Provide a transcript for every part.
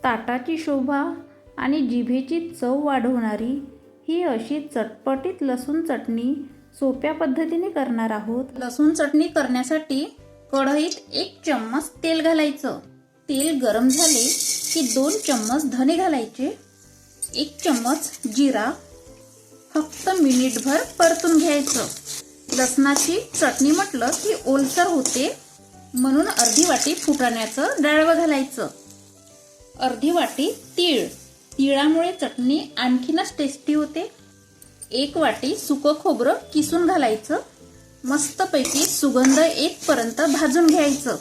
ताटाची शोभा आणि जिभेची चव वाढवणारी ही अशी चटपटीत लसूण चटणी सोप्या पद्धतीने करणार आहोत। लसूण चटणी करण्यासाठी कढईत 1 चम्मच तेल घालायचं। तेल गरम झाले की 2 चम्मच धने घालायचे, 1 चम्मच जिरा, फक्त मिनिटभर परतून घ्यायचं। लसणाची चटणी म्हटलं की ओलसर होते, म्हणून अर्धी वाटी फुटाण्याचं डाळवं घालायचं, अर्धी वाटी तीळ, तिळामुळे चटणी आणखीनच टेस्टी होते। 1 वाटी सुकं खोबरं किसून घालायचं, मस्तपैकी सुगंध येईपर्यंत भाजून घ्यायचं।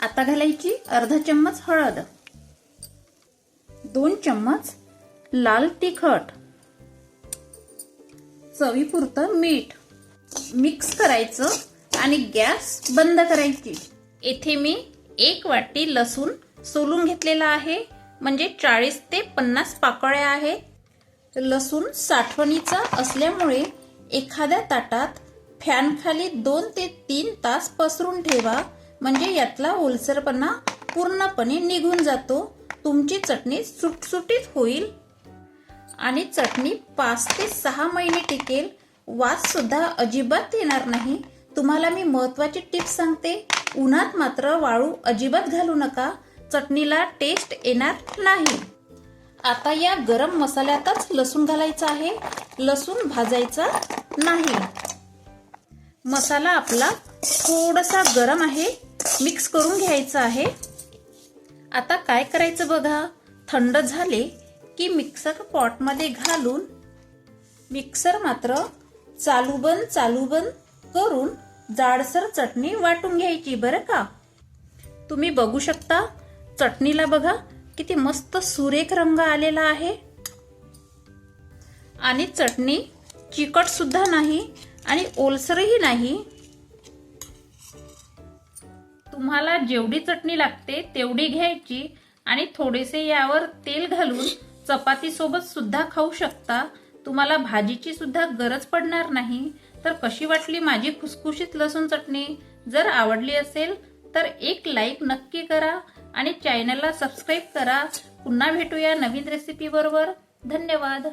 आता घालायची अर्धा चम्मच हळद, 2 चम्मच लाल तिखट, चवीपुरतं मीठ, मिक्स करायचं आणि गॅस बंद करायची। येथे मी 1 वाटी लसूण सोलून घेतलेला आहे, म्हणजे 40 ते 50 पाकळ्या आहेत। लसूण साठवणीचा असल्यामुळे एखाद्या ताटात फॅन खाली 2 ते 3 तास पसरून ठेवा, म्हणजे यातला ओलसरपणा पूर्णपणे निघून जातो। तुमची चटणी सुटसुटीत होईल आणि चटणी 5 ते 6 महिने टिकेल, वास सुद्धा अजिबात येणार नाही। तुम्हाला मी महत्त्वाची टिप्स सांगते, उन्हात मात्र वाळू अजिबात घालू नका, चटणीला टेस्ट येणार नाही। आता या गरम मसाल्यातच लसूण घालायचा आहे, लसूण भाजायचा नाही। मसाला आपला थोडासा गरम आहे, मिक्स करून घ्यायचा आहे। आता काय करायचं बघा, थंड झाले की मिक्सर पॉटमध्ये घालून मिक्सर मात्र चालू बंद करून जाडसर चटणी वाटून घ्यायची बरं का। तुम्ही बघू शकता चटणीला बघा किती मस्त सुरेख रंग आलेला आहे आणि चटणी चिकट सुद्धा नाही आणि ओलसरही नाही। तुम्हाला जेवढी चटणी लागते तेवढी घ्यायची आणि थोडेसे यावर तेल घालून चपाती सोबत सुद्धा खाऊ शकता। तुम्हाला भाजीची सुद्धा गरज पडणार नाही। तर कशी वाटली माझी खुसखुशीत लसूण चटणी? जर आवडली असेल तर एक लाईक नक्की करा आणि चॅनलला सबस्क्राईब करा। पुन्हा भेटूया नवीन रेसिपी बरोबर। धन्यवाद।